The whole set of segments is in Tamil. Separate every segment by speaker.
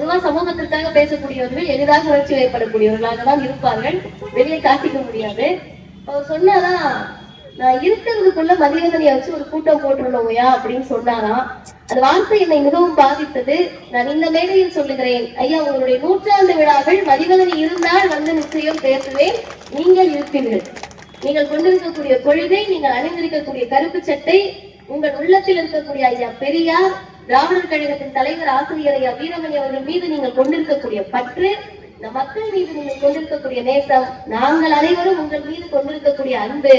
Speaker 1: பொதுவா சமூகத்திற்காக பேசக்கூடியவர்கள் எளிதாக உணர்ச்சி வயப்படக்கூடியவர்களாக தான் இருப்பார்கள், வெளியே காட்டிக்க முடியாது. அவர் சொன்னாதான், நான் இருக்கிறதுக்குள்ள மதிவதனையை வச்சு ஒரு கூட்டம் போட்டுருந்தோங்கயா அப்படின்னு சொன்னாராம். அந்த வார்த்தை என்னை மிகவும் பாதித்தது. நான் இந்த மேடையில் சொல்லுகிறேன், ஐயா உங்களுடைய 100ஆண்டு விழாவில் மதிவதனை இருந்தால் வந்து நிச்சயம் பேசுவேன். நீங்கள் இருப்பீர்கள். நீங்கள் கொண்டிருக்கக்கூடிய கொள்கை, நீங்கள் அணிந்திருக்கக்கூடிய கருப்பு சட்டை, உங்கள் உள்ளத்தில் இருக்கக்கூடிய ஐயா பெரியார், திராவிடர் கழகத்தின் தலைவர் ஆசிரியர் ஐயா வீரமணி அவர்கள் மீது நீங்கள் கொண்டிருக்கக்கூடிய பற்று, இந்த மக்கள் மீது நீங்கள் கொண்டிருக்கக்கூடிய நேசம், நாங்கள் அனைவரும் உங்கள் மீது கொண்டிருக்கக்கூடிய அன்பு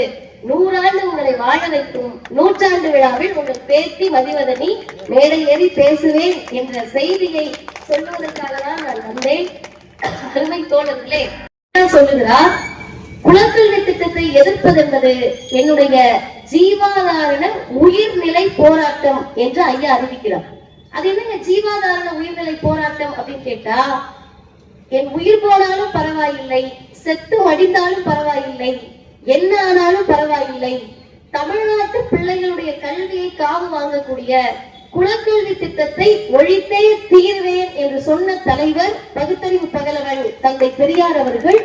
Speaker 1: 100 ஆண்டு உங்களை வாழ வைக்கும். 100ஆண்டு விழாவில் உங்கள் பேத்தி மதிவதனி மேடை ஏறி பேசுவேன் என்ற செய்தியை சொல்வதற்காக தான் நான் வந்தேன். அருமை தோழர்களே, சொல்லுகிறார், குலக்கல்வி திட்டத்தை எதிர்ப்பது என்பது என்னுடைய ஜீவாதாரண உயிர்நிலை போராட்டம் என்று ஐயா அறிவிக்கிறார். அது என்னங்க ஜீவாதாரண உயிர்நிலை போராட்டம் அப்படின்னு கேட்டா, என் உயிர் போனாலும் பரவாயில்லை, செத்து மடிந்தாலும் பரவாயில்லை, என்ன ஆனாலும் பரவாயில்லை, தமிழ்நாட்டு பிள்ளைகளுடைய கல்வியை காவு வாங்கக்கூடிய குலக்கல்வி திட்டத்தை ஒழித்தே தீர்வேன் என்று சொன்ன தலைவர், பகுத்தறிவு பகலவன் தந்தை பெரியார் அவர்கள்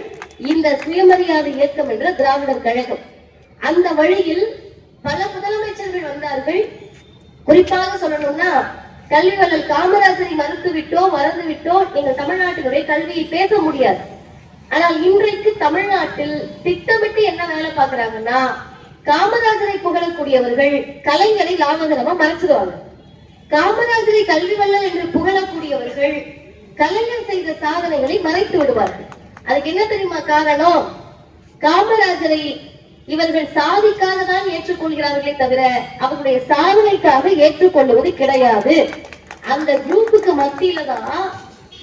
Speaker 1: இந்த சுயமரியாதை இயக்கம் என்ற திராவிடர் கழகம். அந்த வழியில் பல முதலமைச்சர்கள் வந்தார்கள். குறிப்பாக சொல்லணும்னா, கல்வி வள்ளல் காமராஜரை மறுத்து விட்டோ எங்கள் தமிழ்நாட்டினுடைய கல்வியை பேச முடியாது. ஆனால் இன்றைக்கு தமிழ்நாட்டில் திட்டமிட்டு என்ன வேலை பார்க்கிறாங்கன்னா, காமராஜரை புகழக்கூடியவர்கள் கலைஞரை லாபகரமா மறைச்சிடுவாங்க. காமராஜரை கல்வி வள்ளல் என்று புகழக்கூடியவர்கள் கலைஞர் செய்த சாதனைகளை மறைத்து விடுவார்கள். அதுக்கு என்ன தெரியுமா காரணம்? காமராஜரை இவர்கள் சாதிக்காக தான் ஏற்றுக்கொள்கிறார்களே தவிர அவர்களுடைய சாதனைக்காக ஏற்றுக்கொள்வது கிடையாது. அந்த குரூப்புக்கு மத்தியில தான்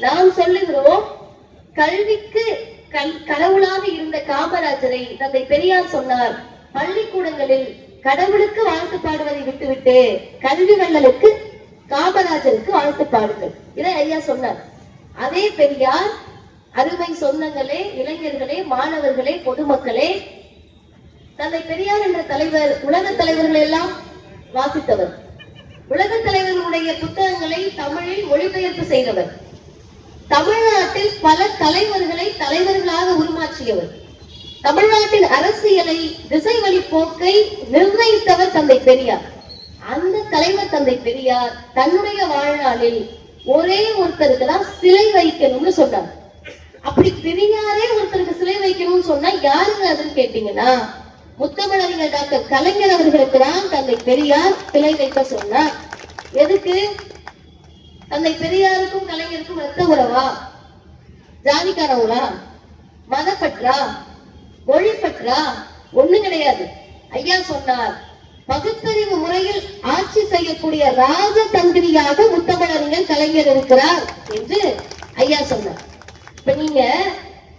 Speaker 1: நாம் சொல்லுகிறோம், கல்விக்கு கடவுளாக இருந்த காமராஜரை தந்தை பெரியார் சொன்னார், பள்ளிக்கூடங்களில் கடவுளுக்கு வாழ்த்து பாடுவதை விட்டுவிட்டு கல்வி வள்ளலுக்கு காமராஜருக்கு வாழ்த்து பாடுங்கள், இதை ஐயா சொன்னார். அதே பெரியார், அருமை சொந்தங்களே, இளைஞர்களே, மாணவர்களே, பொதுமக்களே, தந்தை பெரியார் என்ற தலைவர் உலக தலைவர்கள் எல்லாம் வாசித்தவர். உலக தலைவர்களுடைய புத்தகங்களை தமிழில் மொழிபெயர்ப்பு செய்தவர். தமிழ்நாட்டில் பல தலைவர்களை தலைவர்களாக உருமாற்றியவர். தமிழ்நாட்டின் அரசியலை, திசை வழி போக்கை நிர்ணயித்தவர் தந்தை பெரியார். அந்த தலைவர் தந்தை பெரியார் தன்னுடைய வாழ்நாளில் ஒரே ஒருத்தருக்கு தான் சிலை வைக்கணும்னு சொன்னார். அப்படி பெரியாரே ஒருத்தருக்கு சிலை வைக்கணும்னு சொன்னா யாருங்க அதுன்னு கேட்டீங்கன்னா, முத்தமிழறிஞர் டாக்டர் கலைஞர் அவர்களுக்கு தான் தந்தை பெரியார் சிலை வைக்க சொன்னார். எதுக்கு? தந்தை பெரியாருக்கும் கலைஞருக்கும் ரத்த உறவா, ஜாதிக்காரவங்களா, மதப்பற்றா, மொழிப்பற்றா? ஒண்ணு கிடையாது. ஐயா சொன்னார், பகுத்தறிவு முறையில் ஆட்சி செய்யக்கூடிய ராஜதந்திரியாக முத்தமிழறிஞர் கலைஞர் இருக்கிறார் என்று ஐயா சொன்னார். இப்ப நீங்க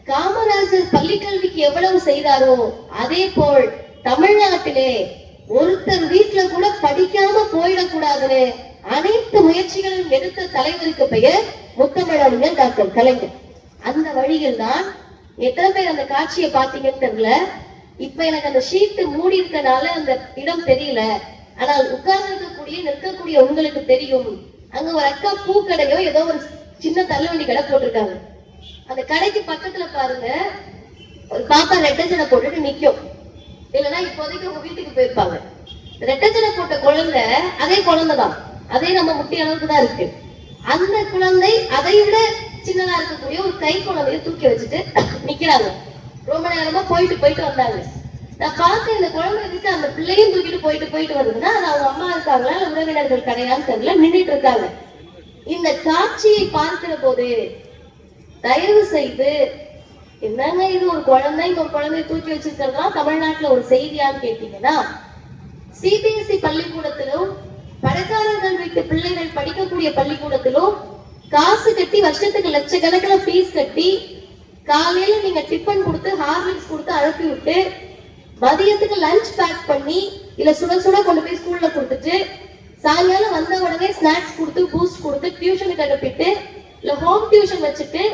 Speaker 1: காமராஜர் பள்ளி கல்விக்கு எவ்வளவு செய்தாரோ அதே போல் தமிழ்நாட்டிலே ஒருத்தர் வீட்டுல கூட படிக்காம போயிடக்கூடாதுன்னு அனைத்து முயற்சிகளும் எடுத்த தலைவருக்கு பெயர் முத்தமிழறிஞர் டாக்டர் கலைஞர். அந்த வழியில் தான் எத்தனை பேர் அந்த காட்சியை பார்த்தீங்கன்னு தெரியல. இப்ப எனக்கு அந்த ஷீட் மூடி இருக்கனால அந்த இடம் தெரியல. ஆனால் உட்கார்ந்து இருக்கக்கூடிய நிற்கக்கூடிய உங்களுக்கு தெரியும், அங்க ஒரு அக்கா பூக்கடையோ ஏதோ ஒரு சின்ன தள்ளுவண்டி கடை போட்டிருக்காங்க. அந்த கடைக்கு பக்கத்துல பாருங்க, ஒரு பாப்பா ரெட்டச்சனை போட்டுட்டு நிக்கும். இல்லைன்னா இப்போதைக்கு உங்க வீட்டுக்கு போயிருப்பாங்க. ரெட்டச்சனை போட்ட குழந்தை அதே குழந்தைதான், அதே நம்ம முட்டி அளவுக்கு தான் இருக்கு. அந்த குழந்தை அதை விட சின்னதா இருக்கக்கூடிய ஒரு கை குழந்தைய தூக்கி வச்சுட்டு நிக்கிறாங்க. ரொம்ப நேரமா போயிட்டு வந்தாங்க. நான் பார்த்த இந்த குழந்தை இருக்கு, அந்த பிள்ளையும் தூக்கிட்டு போயிட்டு வருதுன்னா அது அவங்க அம்மா இருக்காங்களா இல்ல உறவினர்கள் கிடையாதுன்னு தெரியல, நின்றுட்டு இருக்காங்க. இந்த காட்சியை பார்க்கிற போது தயவு செய்து, என்னங்க இது, ஒரு குழந்தை ஒரு குழந்தைய தூக்கி வச்சிருக்கிறதா தமிழ்நாட்டுல ஒரு செய்தியான்னு கேட்டீங்கன்னா, சிபிஎஸ்இ பள்ளிக்கூடத்திலும் பணக்காரர்கள் வீட்டு பிள்ளைகள் படிக்கக்கூடிய பள்ளிக்கூடத்திலும் காசு கட்டி வருஷத்துக்கு லட்சக்கணக்கில் ஃபீஸ் கட்டி காலையில நீங்க டிஃபன் கொடுத்து ஹார்லிக்ஸ் கொடுத்து அனுப்பி விட்டு மதியத்துக்கு லஞ்ச் பேக் பண்ணி இல்ல சுட சுட கொண்டு போய் ஸ்கூல்ல கொடுத்துட்டு சாயங்காலம் வந்த உடனே ஸ்நாக்ஸ் கொடுத்து பூஸ்ட் கொடுத்து டியூஷனுக்கு அனுப்பிட்டு இல்ல ஹோம் டியூஷன் வச்சுட்டு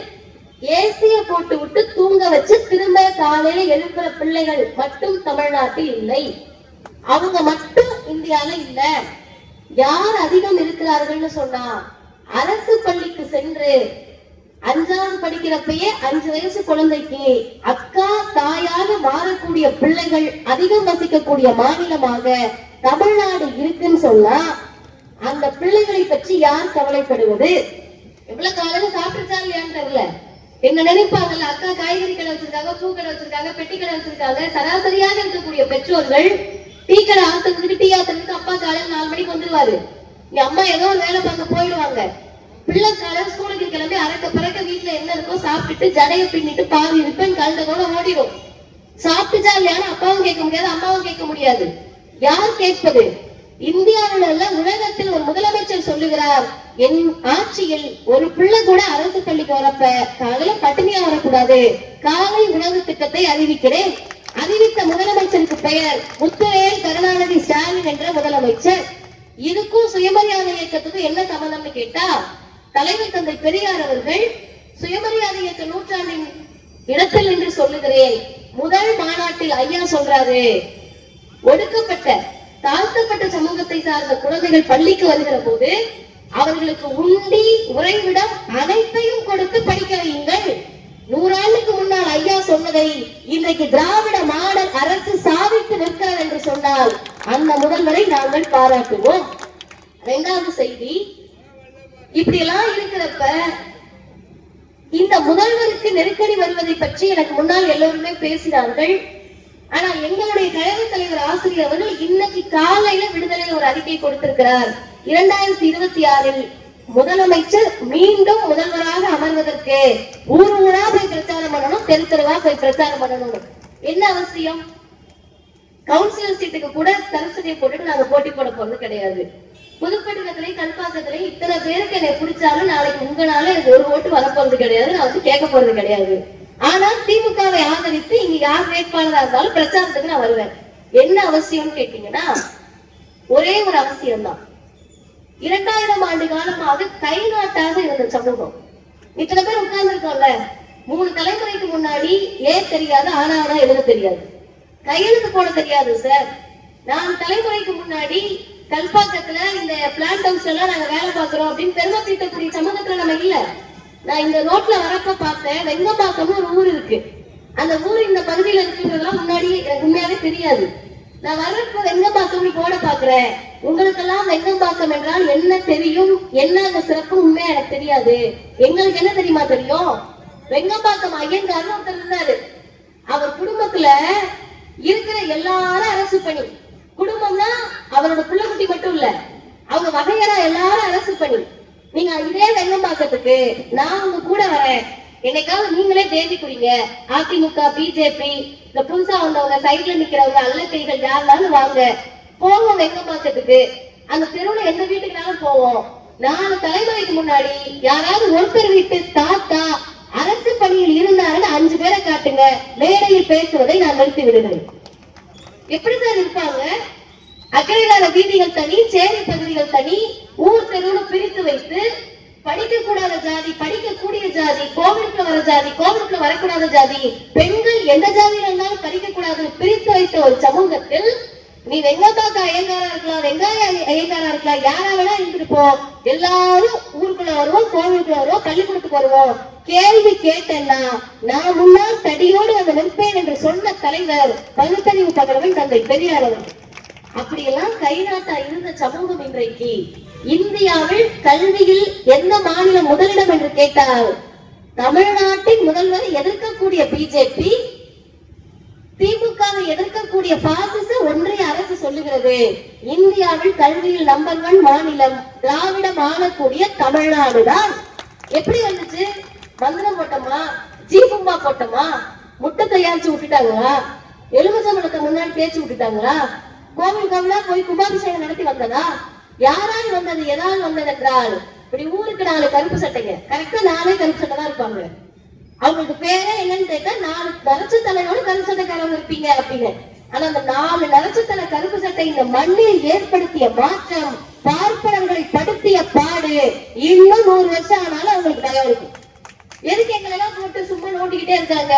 Speaker 1: ஏசிய போட்டு விட்டு தூங்க வச்சு திரும்ப காலையில எழுப்புற பிள்ளைகள் மட்டும் தமிழ்நாட்டில் இல்லை. அவங்க மட்டும் இந்தியால இல்ல. யார் அதிகம் இருக்கிறார்கள்னு சொன்னா அரசு பள்ளிக்கு சென்று 5வது படிக்கிறப்பயே 5 வயசு குழந்தைக்கு அக்கா தாயாக மாறக்கூடிய பிள்ளைகள் அதிகம் வசிக்கக்கூடிய மாநிலமாக தமிழ்நாடு இருக்குன்னு சொன்னா அந்த பிள்ளைகளை பற்றி யார் கவலைப்படுவது? எவ்வளவு காலையில சாப்பிட்டுச்சா இல்லையான்னு தெரியல. என்ன நினைப்பாங்கல்ல, அக்கா காய்கறி கடை வச்சிருக்காங்க, பூ கடை வச்சிருக்காங்க, பெட்டி கடை வச்சிருக்காங்க. சராசரியாக இருக்கக்கூடிய பெற்றோர்கள் டீ கடை ஆத்துறதுக்கு டீ ஆத்துறதுக்கு அப்பா காலையில 4 மணிக்கு வந்துருவாரு. இங்க அம்மா ஏதோ ஒரு வேலை பார்க்க போயிடுவாங்க. பிள்ளை காலையில ஸ்கூலுக்கு கிளம்பி அறக்க பறக்க வீட்டுல என்ன இருக்கோ சாப்பிட்டுட்டு ஜடைய பின்னிட்டு பாதி இருப்பேன் கலந்த கூட ஓடிடும். சாப்பிட்டுச்சா இல்லையான்னு அப்பாவும் கேட்க முடியாது, அம்மாவும் கேட்க முடியாது. யார் கேட்பது? இந்தியாவில் உள்ள உலகத்தில் ஒரு முதலமைச்சர் சொல்லுகிறார், என் ஆட்சியில் ஒரு பிள்ளை கூட அரசு பள்ளிக்கு வரப்ப காலையில பட்டினியா வரக்கூடாது, காலை உணவு திட்டத்தை அறிவிக்கிறேன். அறிவித்த முதலமைச்சருக்கு பெயர் முத்துவேல் கருணாநிதி ஸ்டாலின் என்ற முதலமைச்சர். இதுக்கும் சுயமரியாதை இயக்கத்துக்கும் என்ன சம்பந்தம்னு கேட்டா, தலைவர் தந்தை பெரியார் அவர்கள் சுயமரியாதை இயக்க நூற்றாண்டின் இடத்தில் என்று சொல்லுகிறேன் முதல் மாநாட்டில் ஐயா சொல்றாரு, ஒடுக்கப்பட்ட தாழ்த்தப்பட்ட சமூகத்தை சார்ந்த குழந்தைகள் பள்ளிக்கு வருகிற போது அவர்களுக்கு உண்டி உறைவிடம் அனைத்தையும் கொடுத்து படிக்க வையுங்கள். 100 ஆண்டுக்கு முன்னால் ஐயா சொன்னதை இன்றைக்கு திராவிட மாடல் அரசு சாதித்து நிற்கிறது என்று சொன்னால் அந்த முதல்வரை நாங்கள் பாராட்டுவோம். 2வது செய்தி, இப்படி எல்லாம் இருக்கிறப்ப இந்த முதல்வருக்கு நெருக்கடி வருவதை பற்றி எனக்கு முன்னால் எல்லோருமே பேசினார்கள். ஆனா எங்களுடைய கழக தலைவர் ஆசிரியர் அவர்கள் இன்னைக்கு காலையில விடுதலையில் ஒரு அறிக்கை கொடுத்திருக்கிறார். 2026 முதலமைச்சர் மீண்டும் முதல்வராக அமர்வதற்கு ஊர் ஊரா போய் பிரச்சாரம் பண்ணணும், தெரு தெருவா போய் பிரச்சாரம் பண்ணணும். என்ன அவசியம்? கவுன்சிலர் சீட்டுக்கு கூட தரிசனை போட்டுட்டு நாங்க போட்டி போட போறது கிடையாது. புதுப்பட்டினத்திலே கல்பாக்கத்திலே இத்தனை பேருக்கு என்னை பிடிச்சாலும் நாளைக்கு உங்களால எனக்கு ஒரு ஓட்டு வரப்போறது கிடையாது, நான் வந்து கேட்க போறது கிடையாது. ஆனால் திமுகவை ஆதரித்து இங்க யார் வேட்பாளராக இருந்தாலும் பிரச்சாரத்துக்கு நான் வருவேன். என்ன அவசியம் கேட்டீங்கன்னா ஒரே ஒரு அவசியம் தான். 2000 ஆண்டு காலமாக கை நாட்டாக இருந்த சமூகம். இத்தனை பேர் உட்கார்ந்து இருக்கோம்ல, 3 தலைமுறைக்கு முன்னாடி தெரியாது, ஆனா எழுத தெரியாது, கையெழுத்து போட தெரியாது சார். 4 தலைமுறைக்கு முன்னாடி கல்பாக்கத்துல இந்த பிளான்ட் ஹவுஸ்ல எல்லாம் நாங்க வேலை பார்க்கிறோம் அப்படின்னு பெருமை பீட்டக்கூடிய சமூகத்துல நம்ம இல்ல. நான் இந்த ரோட்ல வரப்ப பார்த்தேன், வெங்கம்பாக்கம்னு ஒரு ஊர் இருக்கு. அந்த ஊர் இந்த பகுதியில இருக்குன்றதெல்லாம் முன்னாடி எனக்கு உண்மையாவே தெரியாது. நான் வர்றப்ப வெங்கம்பாக்கம்னு போட பாக்குறேன். உங்களுக்கெல்லாம் வெங்கம்பாக்கம் என்றால் என்ன தெரியும், என்ன அந்த சிறப்பு உண்மையா எனக்கு தெரியாது. எங்களுக்கு என்ன தெரியுமா தெரியும், வெங்கம்பாக்கம் ஐயங்கார்னு ஒருத்தர் இருந்தாரு. அவர் குடும்பத்துல இருக்கிற எல்லாரும் அரசு பணி. குடும்பம்னா அவரோட பிள்ளை குட்டி மட்டும் இல்ல, அவங்க வகையறா எல்லாரும் அரசு பணி. நீங்க இதே வெங்கம்பாக்கத்துக்கு நான் உங்க கூட வரேன், என்னைக்காவது நீங்களே தேதி குடிங்க. அதிமுக பிஜேபி இந்த புதுசா வந்தவங்க சைட்ல நிக்கிறவங்க அல்ல கைகள் யாருனாலும் வாங்க, போவோம் வெங்கம்பாக்கத்துக்கு. அந்த தெருவுல எந்த வீட்டுக்குனாலும் போவோம். 4 தலைமுறைக்கு முன்னாடி யாராவது ஒருத்தர் வீட்டு தாத்தா அரசு பணியில் இருந்தாருன்னு 5 பேரை காட்டுங்க, மேடையில் பேசுவதை நான் நிறுத்தி விடுகிறேன். எப்படி சார் இருப்பாங்க? அக்கறையிலான வீதிகள் தனி, சேரி பகுதிகள் தனி, ஊர் தெருவுன்னு பிரித்து வைத்து படிக்கக்கூடாத ஜாதி, படிக்கக்கூடிய ஜாதி, கோவிலுக்கு வர ஜாதி, கோவிலுக்கு வரக்கூடாத ஜாதி, பெண்கள் எந்த ஜாதியில இருந்தாலும் படிக்கக்கூடாது பிரித்து வைத்த ஒரு சமூகத்தில் நீ வெங்கம்பாக்க ஐயங்காரா இருக்கலாம், வெங்காய ஐயங்காரா இருக்கலாம், யாரா வேணா இருந்திருப்போம், எல்லாரும் ஊருக்குள்ள வருவோம், கோவிலுக்குள்ள வருவோம், பள்ளிக்கூடத்துக்கு வருவோம். கேள்வி கேட்டேன்னா நான் முன்னால் தடியோடு அந்த நிற்பேன் என்று சொன்ன தலைவர் பகுத்தறிவு பகலவன் தந்தை பெரியார் அவர்கள். அப்படியெல்லாம் கைநாட்டா இருந்த சமூகம் இன்றைக்கு இந்தியாவில் கல்வியில் எந்த மாநிலம் முதலிடம் என்று கேட்டால் தமிழ்நாட்டின் முதல்வரை எதிர்க்கக்கூடிய பிஜேபி, திமுகவை எதிர்க்கக்கூடிய பாசிச ஒன்றிய அரசு சொல்லுகிறது இந்தியாவில் கல்வியில் நம்பர் 1 மாநிலம் திராவிடம் ஆளக்கூடிய தமிழ்நாடு தான். எப்படி வந்துச்சு? மந்திரம் போட்டோமா, ஜீபும்பா போட்டோமா, முட்டை தயாரிச்சு விட்டுட்டாங்களா, எலுமிச்சம்பழத்தை முன்னாடி தேய்ச்சி விட்டுட்டாங்களா, கோவில் கோவிலா போய் கும்பாபிஷேகம் நடத்தி வந்ததா, யாரால் வந்தது, எதாவது வந்தது என்றால் இப்படி ஊருக்கு 4 கருப்பு சட்டைங்க, கரெக்டா 4 கருப்பு சட்டை தான் இருப்பாங்க. அவங்களுக்கு பேரே என்னன்னு கேட்டா 4 நரச்சத்தலையோடு கருப்பு சட்டைக்காரங்க இருப்பீங்க அப்படின்னு. ஆனா அந்த 4 நரச்சத்தலை கருப்பு சட்டை இந்த மண்ணில் ஏற்படுத்திய மாற்றம், பார்ப்பனர்களை படுத்திய பாடு இன்னும் 100 வருஷம் ஆனாலும் அவங்களுக்கு தயம் இருக்கும். எதுக்கு எங்களெல்லாம் போட்டு சும்மா நோண்டிக்கிட்டே இருக்காங்க?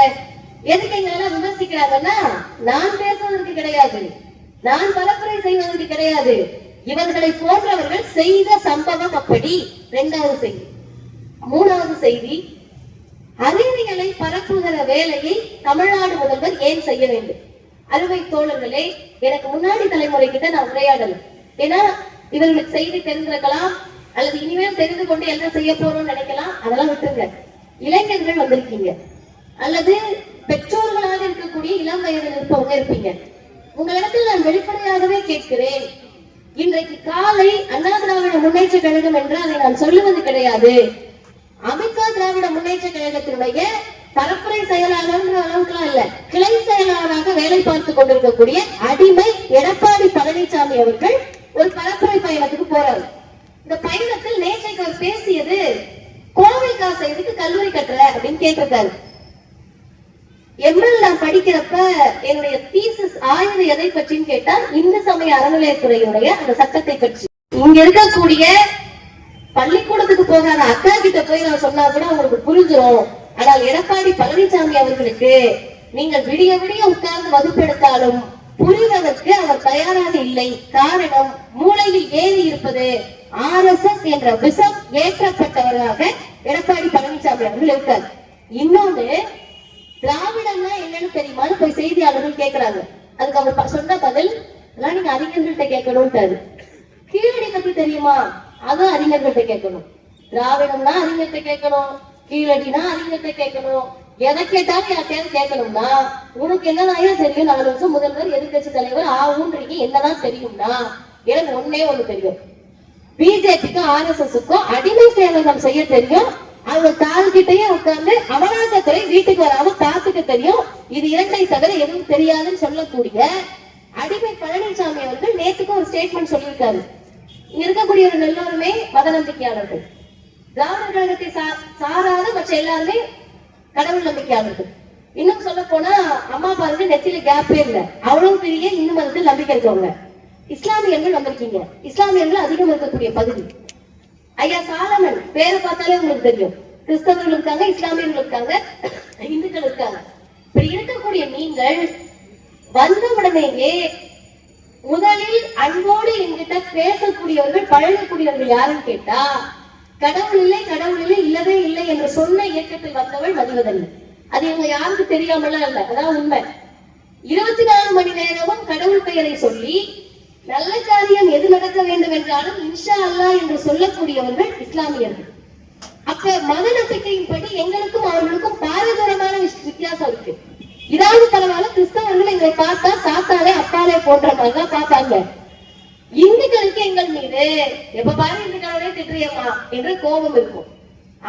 Speaker 1: எதுக்கு எங்களெல்லாம் விமர்சிக்கிறாங்கன்னா நான் பேசுவதற்கு கிடையாது, நான் பரப்புரை செய்வதற்கு கிடையாது. இவர்களை போன்றவர்கள் செய்த சம்பவம் அப்படி. இரண்டாவது செய்தி. மூணாவது செய்தி, அறிவியலை பரப்புகிற வேலையை தமிழ்நாடு முதல்வர் ஏன் செய்ய வேண்டும்? அருமை தோழர்களே, எனக்கு முன்னாடி தலைமுறை கிட்ட நான் உரையாடல. ஏன்னா இவர்களுக்கு செய்தி தெரிந்திருக்கலாம், அல்லது இனிமேல் தெரிந்து கொண்டு என்ன செய்ய போறோம்னு நினைக்கலாம். அதெல்லாம் விட்டுருங்க. இளைஞர்கள் வந்திருக்கீங்க, அல்லது பெற்றோர்களாக இருக்கக்கூடிய இளம் வயதில் இருப்பவங்க இருப்பீங்க. உங்களிடத்தில் நான் வெளிப்படையாகவே கேட்கிறேன், இன்றைக்கு காலை அண்ணா திராவிட முன்னேற்ற கழகம் என்று அதை நான் சொல்லுவது கிடையாது. அமித்ஷா திராவிட முன்னேற்ற கழகத்தினுடைய பரப்புரை செயலாளர் அளவுக்குலாம் இல்ல, கிளை செயலாளராக வேலை பார்த்து கொண்டிருக்கக்கூடிய அடிமை எடப்பாடி பழனிசாமி அவர்கள் ஒரு பரப்புரை பயணத்துக்கு போறாரு. இந்த பயணத்தில் நேற்றைக்கு அவர் பேசியது, கோவில் காசை எதுக்கு கல்லூரி கட்டுற அப்படின்னு கேட்டிருக்காரு. எம்எல் நான் படிக்கிறப்ப என்னுடைய தீசிஸ் ஆய்வு எதை பற்றின்னு கேட்டா, இந்து சமய அறநிலையத்துறையுடைய அந்த சட்டத்தை பற்றி. இங்க இருக்கக்கூடிய பள்ளிக்கூடத்துக்கு போகாத அக்கா கிட்ட போய் நான் சொன்னா கூட உங்களுக்கு புரிஞ்சிடும். ஆனால் எடப்பாடி பழனிசாமி அவர்களுக்கு நீங்கள் விடிய விடிய உட்கார்ந்து வகுப்பெடுத்தாலும் புரிவதற்கு அவர் தயாராக இல்லை. காரணம், மூளையில் ஏறி இருப்பது RSS என்ற விஷம் ஏற்றப்பட்டவராக எடப்பாடி பழனிசாமி அவர்கள் இருக்கார். இன்னொன்னு, திராவிடம்னா என்னன்னு தெரியுமான்னு போய் செய்தியாளர்கள் கேட்கிறாங்க. அதுக்கு அவர் சொன்ன பதில், எல்லாம் நீங்க அறிஞர்கள்ட்ட கேட்கணும்ட்டாரு. கீழடி பத்தி தெரியுமா? அதுவும் அறிஞர்கள்ட்ட கேட்கணும். திராவிடம்னா அறிஞர்கிட்ட கேட்கணும், கீழடினா அறிஞர்கிட்ட கேட்கணும். எதை கேட்டாலும் யார்கிட்ட கேட்கணும்னா, உனக்கு என்னதான் தெரியும்? 4 வருஷம் முதல்வர், எதிர்கட்சி தலைவர் ஆகுன்றீங்க, என்னதான் தெரியும்னா எனக்கு ஒண்ணு தெரியும், பிஜேபிக்கும் RSSக்கும் அடிமை சேவகம் செய்ய தெரியும். அவங்க கால்கிட்டயே உட்கார்ந்து அமலாக்கத்துறை வீட்டுக்கு வராம பாத்துக்க தெரியும். இது இரண்டை தவிர எதுவும் தெரியாதுன்னு சொல்லக்கூடிய அடிமை பழனிசாமி அவர்கள் நேற்றுக்கு ஒரு ஸ்டேட்மெண்ட் சொல்லியிருக்காரு. இங்க இருக்கக்கூடியவர்கள் எல்லாருமே மத நம்பிக்கையாளர்கள். திராவிட கழகத்தை சாராத மற்ற எல்லாருமே கடவுள் நம்பிக்கையாளர்கள். இன்னும் சொல்ல போனா அம்மா பாருக்கு நெத்தியில கேப்பே இல்ல, அவ்வளவு பெரிய இந்து மதத்தில் நம்பிக்கை இருக்கவங்க. இஸ்லாமியர்கள் வந்திருக்கீங்க, இஸ்லாமியர்கள் அதிகம் இருக்கக்கூடிய பகுதி. ஐயா சாலமன் பேரை பார்த்தாலே உங்களுக்கு தெரியும். கிறிஸ்தவர்கள் இருக்காங்க, இஸ்லாமியர்கள் இருக்காங்க, இந்துக்கள் இருக்காங்க. இப்படி இருக்கக்கூடிய நீங்கள் வந்த உடனேயே முதலில் அன்போடு என்கிட்ட பேசக்கூடியவர்கள், பழகக்கூடியவர்கள் யாருன்னு கேட்டா, கடவுள் இல்லை கடவுள் இல்லை இல்லவே இல்லை என்று சொன்ன இயக்கத்தில் வந்தவள் மதிவதனி. அது இவங்க யாருக்கு தெரியாமலாம் இல்ல, அதான் உண்மை. 24 மணி நேரமும் கடவுள் பெயரை சொல்லி நல்ல காரியம் எது நடக்க வேண்டும் என்றாலும் இன்ஷா அல்லாஹ் என்று சொல்லக்கூடியவர்கள் இஸ்லாமியர்கள். அப்ப மத நம்பிக்கையின்படி எங்களுக்கும் அவர்களுக்கும் பாரதூரமான வித்தியாசம் இருக்கு. இதாவது பரவாயில்ல, கிறிஸ்தவர்கள் எங்களை பார்த்தா சாத்தாலே அப்பாலே போன்ற மாதிரிதான் பார்ப்பாங்க. இந்துக்களுக்கு எங்கள் மீது எப்ப பாரு இந்துக்களோட திட்டுறியம்மா என்று கோபம் இருக்கும்.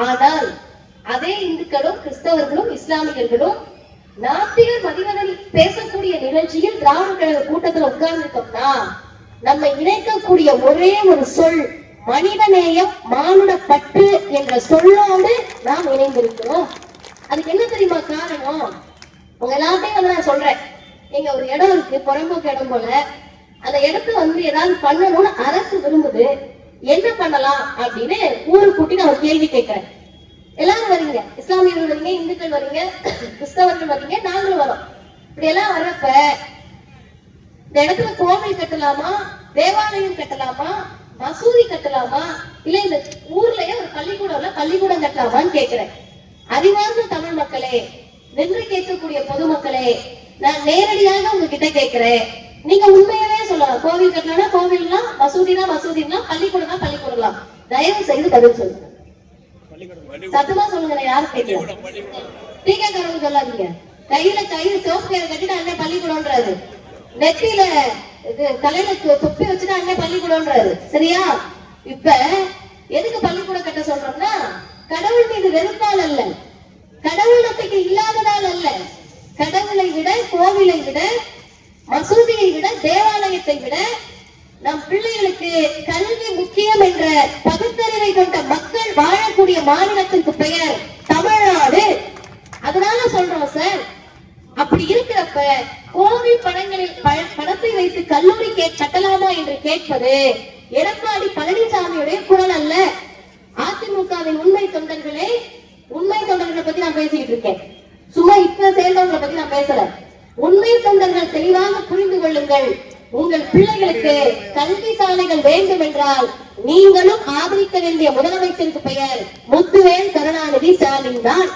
Speaker 1: ஆனால் அதே இந்துக்களும் கிறிஸ்தவர்களும் இஸ்லாமியர்களும் நாத்திகர் மதிவதனி பேசக்கூடிய நிகழ்ச்சியில் திராவிட கழக கூட்டத்தில் உட்கார்ந்துட்டோம்னா நம்மை இணைக்கக்கூடிய ஒரே ஒரு சொல் மனிதநேயம், மானுட பற்று என்ற சொல்லோடு நாம் இணைந்திருக்கிறோம். அதுக்கு என்ன தெரியுமா காரணம்? உங்க எல்லாத்தையும் நான் சொல்றேன். எங்க ஒரு இடம் இருக்கு, புறம்போக்கு இடம் போல. அந்த இடத்த ஏதாவது பண்ணணும்னு அரசு விரும்புது, என்ன பண்ணலாம் அப்படின்னு ஊரு கூட்டி நான் ஒரு கேள்வி கேட்கிறேன். எல்லாரும் வரீங்க, இஸ்லாமியர்கள் வரீங்க, இந்துக்கள் வரீங்க, கிறிஸ்தவர்கள் வரீங்க, நாங்களும் வரோம். இப்படி எல்லாம் வர்றப்ப இந்த இடத்துல கோவில் கட்டலாமா, தேவாலயம் கட்டலாமா, மசூதி கட்டலாமா, இல்ல இந்த ஊர்லயே ஒரு பள்ளிக்கூடம் கட்டலாமான்னு கேட்கிறேன். அறிவார்ந்த தமிழ் மக்களே, நின்று கேட்கக்கூடிய பொதுமக்களே, நான் நேரடியாக உங்ககிட்ட கேட்கிறேன். நீங்க உண்மையாவே சொல்லலாம். கோவில் கட்டலன்னா கோவில்லாம், மசூதினா மசூதிலாம், பள்ளிக்கூடம்னா பள்ளிக்கூடலாம். தயவு செய்து பதில் சொல்லுங்க. சத்தமா சொல்லுங்க, யாரும் கேட்கல. டீக்காரங்க சொல்லாதீங்க. கையில சிவப்பு கயிறு கட்டிட்டு அண்ணன் பள்ளிக்கூடம்ன்றாரு, நெத்தியில தலையில தொப்பி வச்சுட்டு அண்ணன் பள்ளிக்கூடம்ன்றாரு. சரியா? இப்ப எதுக்கு பள்ளிக்கூடம் கட்ட சொல்றோம்னா, கடவுள் மீது வெறுப்பால் அல்ல, கடவுள் நம்பிக்கை இல்லாததால் அல்ல, கடவுளை விட, கோவிலை விட, மசூதியை விட, தேவாலயத்தை விட நம் பிள்ளைகளுக்கு கல்வி முக்கியம் என்ற பகுத்தறிவை கொண்ட மக்கள் வாழக்கூடிய மாநிலத்திற்கு பெயர் தமிழ்நாடு. அதனால சொல்றோம் சார். அப்படி இருக்கிறப்ப கோவில் பணத்தை வைத்து கல்லூரி கட்டலாமா என்று கேட்பது எடப்பாடி பழனிசாமியுடைய குரல் அல்ல. அதிமுகவின் உண்மை தொண்டர்களை பத்தி நான் பேசிக்கிட்டு இருக்கேன். சும்மா இப்ப சேர்ந்தவங்களை பத்தி நான் பேசல. உண்மை தொண்டர்கள் தெளிவாக புரிந்து கொள்ளுங்கள். உங்கள் பிள்ளைகளுக்கு கல்வி சாலைகள் வேண்டும் என்றால் நீங்களும் ஆதரிக்க வேண்டிய முதலமைச்சருக்கு பெயர் முத்துவேல் கருணாநிதி ஸ்டாலின் தான்.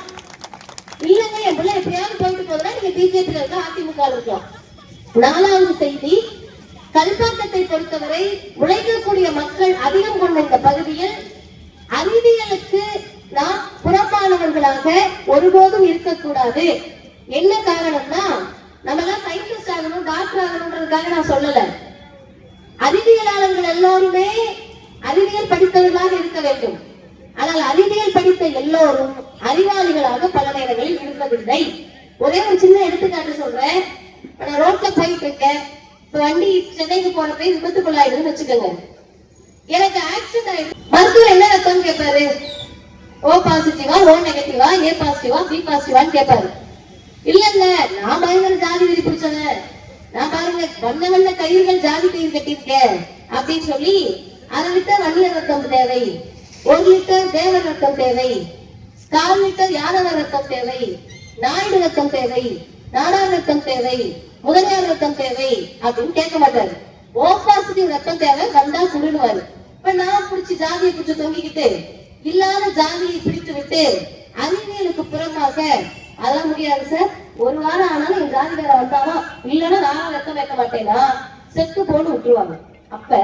Speaker 1: இல்லங்க என் பிள்ளை எப்படியாவது போயிட்டு போதுனா நீங்க பிஜேபி இருக்க அதிமுக இருக்கலாம். 4வது செய்தி, கல்பாக்கத்தை பொறுத்தவரை உழைக்கக்கூடிய மக்கள் அதிகம் கொண்ட இந்த பகுதியில் அறிவியலுக்கு நாம் புறம்பானவர்களாக ஒருபோதும் இருக்கக்கூடாது. என்ன காரணம்னா நம்ம எல்லாம் சயின்டிஸ்ட் ஆகணும் டாக்டர் ஆகணும்ன்றதுக்காக நான் சொல்லல. அறிவியலாளர்கள் எல்லோருமே அறிவியல் படித்தவர்களாக இருக்க வேண்டும். ஆனால் அறிவியல் படித்த எல்லோரும் அறிவாளிகளாக பல நேரங்களில் இருப்பதில்லை. ஒரே ஒரு சின்ன எடுத்துக்காட்டு சொல்றேன். நான் ரோட்ல போயிட்டு இருக்கேன். இப்ப வண்டி சென்னைக்கு போறப்ப விபத்துக்குள்ளாயிடுதுன்னு வச்சுக்கோங்க. எனக்கு ஆக்சிடென்ட் ஆயிடுது. மருத்துவர் என்ன ரத்தம் கேட்பாரு? ஓ பாசிட்டிவா, ஓ நெகட்டிவா, ஏ பாசிட்டிவா, பி பாசிட்டிவான்னு கேட்பாரு. இல்ல இல்ல நான் பயங்கர ஜாதி வெறி பிடிச்சவன், நான் பாருங்க வண்ண வண்ண கயிறுகள் ஜாதி கயிறு கட்டியிருக்கேன் அப்படின்னு சொல்லி 1/2 லிட்டர் வன்னியர் ரத்தம் தேவை, 1 லிட்டர் தேவர் ரத்தம் தேவை, 1/4 லிட்டர் யாதவ ரத்தம் தேவை, நாயுடு ரத்தம் தேவை, நாடார் ரத்தம் தேவை, முதலியார் ரத்தம் தேவை அப்படின்னு கேட்க மாட்டாரு. ஓ பாசிட்டிவ் ரத்தம் தேவை வந்தா குடுவாரு. இப்ப நான் பிடிச்சி ஜாதியை பிடிச்சி தொங்கிக்கிட்டு இல்லாத ஜாதியை பிடித்து விட்டு அறிவியலுக்கு புறமாக அதெல்லாம் முடியாது சார். 1 வாரம் ஆனாலும் என் ஜாதி வேற வந்தாலும் இல்லைன்னா நானும் ரத்தம் வைக்க மாட்டேன்னா செத்து போன்னு விட்டுருவாங்க. அப்ப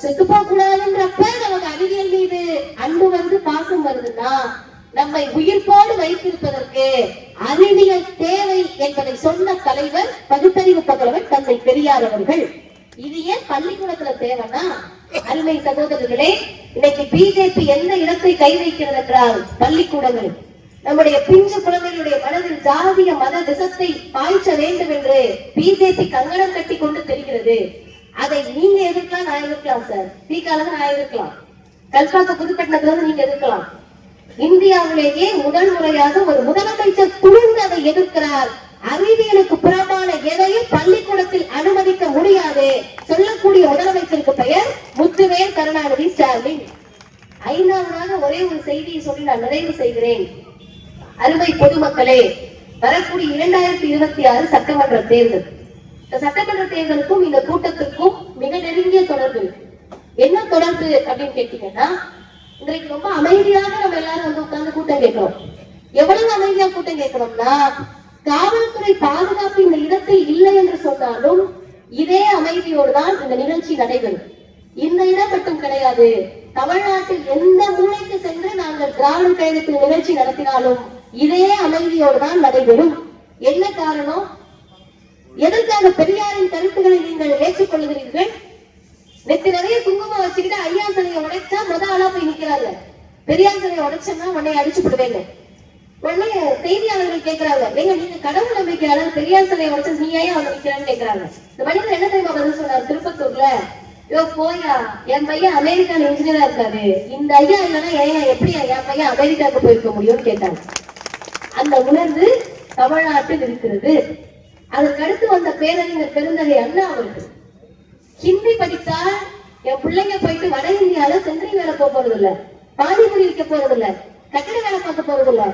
Speaker 1: செத்து போக கூடாதுன்றப்ப நமக்கு அறிவியல் மீது அன்பு வந்து பாசம் வருதுன்னா நம்மை உயிர்ப்போடு வைத்திருப்பதற்கு அறிவியல் தேவை என்பதை சொன்ன தலைவர் பகுத்தறிவு புதல்வர் தந்தை பெரியார் அவர்கள். இது ஏன் பள்ளிக்கூடத்துல தேவைன்னா, அருமை சகோதரர்களே, இன்னைக்கு பிஜேபி எந்த இடத்தை கை வைக்கிறது என்றால் பள்ளிக்கூடங்கள். நம்முடைய பிஞ்சு குழந்தைகளுடைய மனதில் ஜாதிய மத விஷத்தை பாய்ச்ச வேண்டும் என்று பிஜேபி கங்கணம் கட்டி கொண்டு தெரிகிறது. அதை நீங்க எதிர்க்கலாம், நான் எதிர்க்கலாம் சார். தீக்கால நான் எதிர்க்கலாம், கல்பாக்க புதுப்பட்டினத்துல நீங்க எதிர்க்கலாம். இந்தியாவிலேயே முதல் முறையாக ஒரு முதலமைச்சர் துணிந்து அதை எதிர்க்கிறார். அறிவியலுக்கு புறமான எதையும் பள்ளிக்கூடத்தில் அனுமதிக்க முடியாது சொல்லக்கூடிய முதலமைச்சருக்கு பெயர் முத்துவேல் கருணாநிதி ஸ்டாலின். 5வதாக ஒரே ஒரு செய்தியை சொல்லி நான் நிறைவு செய்கிறேன். அருமை பொதுமக்களே, வரக்கூடிய 2026 சட்டமன்ற தேர்தல். இந்த சட்டமன்ற தேர்தலுக்கும் இந்த கூட்டத்திற்கும் மிக நெருங்கிய தொடர்பு. என்ன தொடர்பு அப்படின்னு கேட்டீங்கன்னா, இன்றைக்கு ரொம்ப அமைதியாக நம்ம எல்லாரும் வந்து உட்கார்ந்து கூட்டம் கேட்கிறோம். எவ்வளவு அமைதியா கூட்டம் கேட்கிறோம்னா, காவல்துறை பாதுகாப்பு இந்த இடத்தில் இல்லை என்று சொன்னாலும் இதே அமைதியோடு தான் இந்த நிகழ்ச்சி நடைபெறும். இந்த இடம் மட்டும் கிடையாது, தமிழ்நாட்டில் எந்த மூலைக்கு சென்று நாங்கள் திராவிட கழகத்தில் நிகழ்ச்சி நடத்தினாலும் இதே அமைதியோடு தான் நடைபெறும். என்ன காரணம்? எதற்காக பெரியாரின் கருத்துக்களை நீங்கள் ஏற்றுக்கொள்கிறீர்கள்? நெத்தி நிறைய குங்குமம் வச்சுக்கிட்டு ஐயா சிலையை உடைச்சா ஆளா போய் நிக்கிறாங்க. பெரியார் சிலையை உடைச்சோம்னா உடனே அடிச்சு போடுவேங்க. உடனே செய்தியாளர்கள் கேட்கிறாங்க, நீங்க கடவுள் நம்பிக்கையாளர், பெரியார் சிலையை உடைச்சு நீ ஏன் அவங்க நிக்கிறான்னு கேட்கிறாங்க. இந்த மனிதர் என்ன தெரியுமா பதில் சொன்னார் திருப்பத்தூர்ல? யோ போயா, என் பையன் அமெரிக்கால இன்ஜினியரா இருக்காரு, இந்த ஐயா இல்லைன்னா ஏன் எப்படி என் பையன் அமெரிக்காவுக்கு போயிருக்க முடியும்னு கேட்டாங்க. அந்த உணர்வு தமிழ்நாட்டில் இருக்கிறது. அதற்கு அடுத்து வந்த பேரறிஞர் பெருந்தகை அண்ணா அவர்கள் ஹிந்தி படித்தால் என் பிள்ளைங்க போயிட்டு வட இந்தியால சென்ட்ரிங் வேலை போறது இல்ல, பானிபுரி விற்க போறது இல்ல, கட்டிட வேலை பார்க்க போறது இல்ல,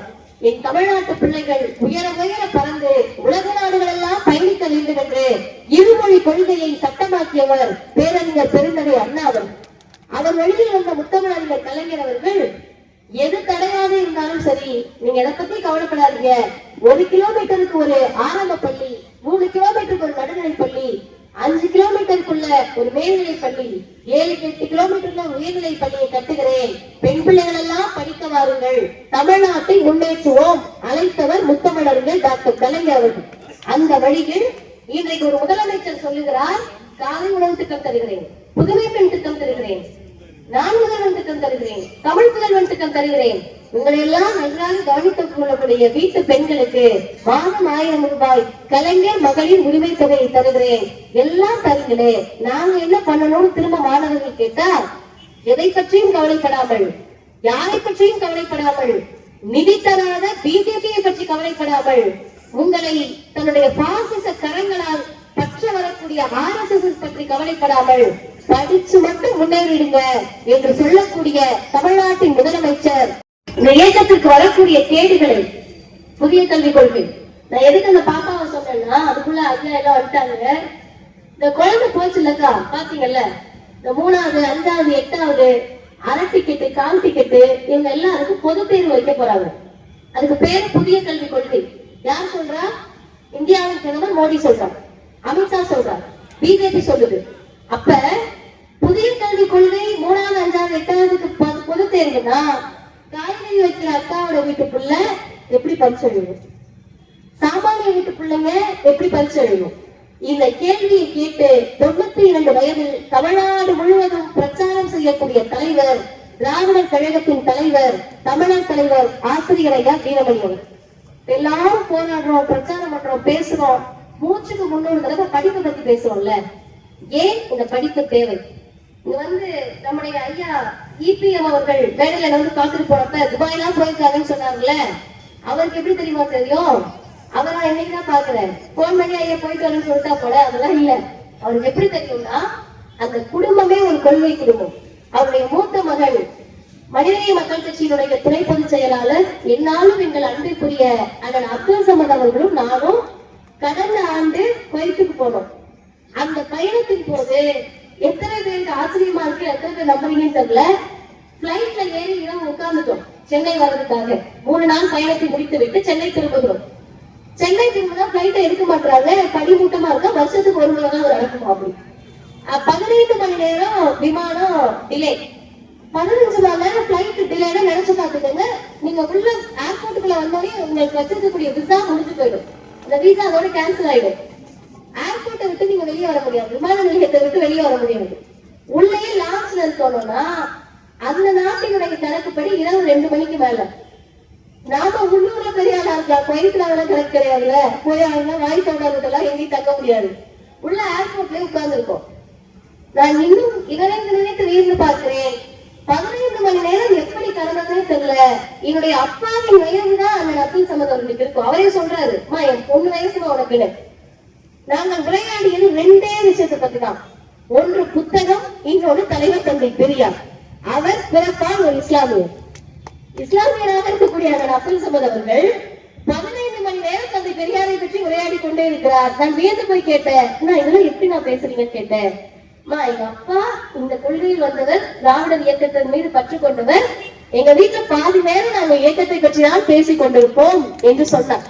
Speaker 1: என் தமிழ்நாட்டு பிள்ளைகள் உயர உயர பறந்து உலக நாடுகள் எல்லாம் பயணிக்க வேண்டும் என்று இருமொழி கொள்கையை சட்டமாக்கியவர் பேரறிஞர் பெருந்தகை அண்ணா அவர்கள். அவர் வழியில் வந்த முத்தமிழறிஞர் கலைஞர் அவர்கள், எது தடையாக இருந்தாலும் சரி நீங்க எதை பத்தி கவலைப்படாதீங்க, 1 கிலோமீட்டருக்கு ஒரு ஆரம்ப பள்ளி, 3 கிலோமீட்டருக்கு ஒரு நடுநிலை பள்ளி, 5 கிலோமீட்டருக்குள்ள ஒரு மேல்நிலை பள்ளி, 7-8 கிலோமீட்டர்ல உயர்நிலை பள்ளியை கட்டுகிறேன், பெண் பிள்ளைகள் எல்லாம் படிக்க வாருங்கள், தமிழ்நாட்டை முன்னேற்றுவோம் அழைத்தவர் முத்தமிழறிஞர் டாக்டர் கலைஞர் அவர்கள். அந்த வழியில் இன்றைக்கு ஒரு முதலமைச்சர் சொல்லுகிறார், காலை உணவு திட்டம் தருகிறேன், புதுமை பெண் திட்டம் தருகிறேன், நான் முதல்வன் திட்டம் தருகிறேன், தமிழ் முதல்வன் திட்டம் தருகிறேன், உங்களை எல்லாம் நன்றாக கவனித்துக் கொள்ளக்கூடிய வீட்டு பெண்களுக்கு மாதம் 1000 ரூபாய் கலைஞர் மகளிர் உரிமை தொகையை தருகிறேன், எல்லாம் தருங்களே, நாங்க என்ன பண்ணணும்னு திரும்ப மாணவர்கள் கேட்டா, எதை பற்றியும் கவலைப்படாமல், யாரை பற்றியும் கவலைப்படாமல், நிதி தராத பிஜேபியை பற்றி கவலைப்படாமல், உங்களை தன்னுடைய பாசிச கரங்களால் பற்ற வரக்கூடிய RSS பற்றி கவலைப்படாமல் படிச்சு மட்டும் முன்னேறிடுங்க என்று சொல்லக்கூடிய தமிழ்நாட்டின் முதலமைச்சர் இந்த இயக்கத்திற்கு வரக்கூடிய கேடுகளை, புதிய கல்விக் கொள்கை, நான் எதுக்கு அந்த பாப்பாவை சொன்னேன்னா, அதுக்குள்ள ஐயா எல்லாம் வந்துட்டாங்க. இந்த குழந்தை போச்சு இல்லக்கா, பாத்தீங்கல்ல, இந்த 3வது 5வது 8வது அரை டிக்கெட்டு கால் டிக்கெட்டு இவங்க எல்லாருக்கும் பொது தேர்வு வைக்க போறாங்க. அதுக்கு பேரு புதிய கல்விக் கொள்கை. யார் சொல்றா? இந்தியாவின் பிரதமர் மோடி சொல்றார், அமித்ஷா சொல்றார், பிஜேபி சொல்லுது. அப்ப புதிய கல்விக் கொள்கை 3வது 5வது 8வதுக்கு பொது தேர்வுனா காய்கறி வைக்கிற அக்காவோட வீட்டு புள்ள எப்படி பரிசு எழுதும்? சாமானிய வீட்டு பிள்ளைங்க எப்படி பரிசு எழுதும்? இந்த கேள்வியை கேட்டு 92 வயதில் தமிழ்நாடு முழுவதும் பிரச்சாரம் செய்யக்கூடிய தலைவர், திராவிடர் கழகத்தின் தலைவர், தமிழர் தலைவர் ஆசிரியர் ஐயா வீரமணி அவர். எல்லாரும் போராடுறோம், பிரச்சாரம் பண்றோம், பேசுறோம், மூச்சுக்கு 300 தடவை படிப்பை பத்தி பேசுறோம்ல. ஏன் இந்த படிப்பு தேவை? இது நம்முடைய ஐயா இபிஎம் அவர்கள் மேடையில காத்துட்டு போனப்ப துபாய்லாம் போயிருக்காங்கன்னு சொன்னாங்கல்ல, அவருக்கு எப்படி தெரியுமா தெரியும்? அவரா என்னைக்குதான் பாக்குறேன், போன் பண்ணி ஐயா போயிட்டு வரேன்னு சொல்லிட்டா போல, அதெல்லாம் இல்ல. அவருக்கு எப்படி தெரியும்னா, அந்த குடும்பமே ஒரு கொள்கை குடும்பம். அவருடைய மூத்த மகள் மனிதநேய மக்கள் கட்சியினுடைய துணை பொதுச் செயலாளர், என்னாலும் எங்கள் அன்பிற்குரிய அண்ணன் அப்துல் சமத் அவர்களும் நானும் கடந்த ஆண்டு குவைத்துக்கு போனோம். அந்த பயணத்தின் போது எத்தனை பேருக்கு ஆச்சரியமா இருக்கு, எத்தனை பேர் நம்புறீங்கன்னு தெரியல, பிளைட்ல ஏறி இரவு உட்கார்ந்துட்டோம் சென்னை வர்றதுக்காக. 3 நாள் பயணத்தை முடித்து விட்டு சென்னை திரும்புகிறோம். சென்னை திரும்பினா பிளைட்டை எடுக்க மாட்டாங்க, படிமூட்டமா இருக்கா, வருஷத்துக்கு ஒரு முறை தான் நடக்கும். அப்படி 15 மணி நேரம் விமானம் டிலே, 15 மணி நேரம் பிளைட் டிலேனா நினைச்சு பாத்துக்கோங்க. நீங்க உள்ள ஏர்போர்ட்டுக்குள்ள வந்தோடனே உங்களுக்கு வச்சிருக்கக்கூடிய விசா முடிஞ்சு போயிடும், அந்த விசா அதோட கேன்சல் ஆயிடும். ஏர்போர்ட்டை விட்டு நீங்க வெளியே வர முடியாது, விமான நிலையத்தை விட்டு வெளியே வர முடியாது. உள்ளே லான்ச்ல இருக்கணும்னா அந்த நாட்டினுடைய கணக்குப்படி இரவு 2 மணிக்கு மேல. நாம உள்ளூர்ல பெரிய ஆளா இருக்கலாம், குவைத்துல அதெல்லாம் கணக்கு கிடையாதுல, போய் வாய் சவுண்டா எங்கேயும் தங்க முடியாது. உள்ள ஏர்போர்ட்லயே உட்கார்ந்து இருக்கோம். நான் இன்னும் நினைத்து வீர்ந்து பார்க்கிறேன். 15 மணி நேரம் எப்படி கடந்ததுன்னு தெரியல. என்னுடைய அப்பாவின் வயதுதான் அந்த அப்துல் சமத் அவர்களுக்கு இருக்கும். அவரே சொல்றாரு, அம்மா என் பொண்ணு வயசுமா உனக்குன்னு. நாங்கள் உரையாடியது 2 விஷயத்தை பத்தி தான். ஒன்று புத்தகம், இன்னொன்று தலைவர் தந்தை பெரியார். அவர் பிறப்பால் ஒரு இஸ்லாமியர். இஸ்லாமியராக இருக்கக்கூடிய அப்துல் சமத் அவர்கள் 15 மணி நேரம் தந்தை பெரியாரை பற்றி உரையாடி கொண்டே இருக்கிறார். நான் வியந்து போய் கேட்டேன், இதெல்லாம் எப்படி நான் பேசுறீங்கன்னு கேட்டேன். எங்க அப்பா இந்த கொள்கையில் வந்தவர், திராவிடர் இயக்கத்தின் மீது பற்று கொண்டவர், எங்க வீட்டுல பாதி நேரம் நாங்க இயக்கத்தை பற்றி தான் பேசிக் கொண்டிருப்போம் என்று சொன்னார்.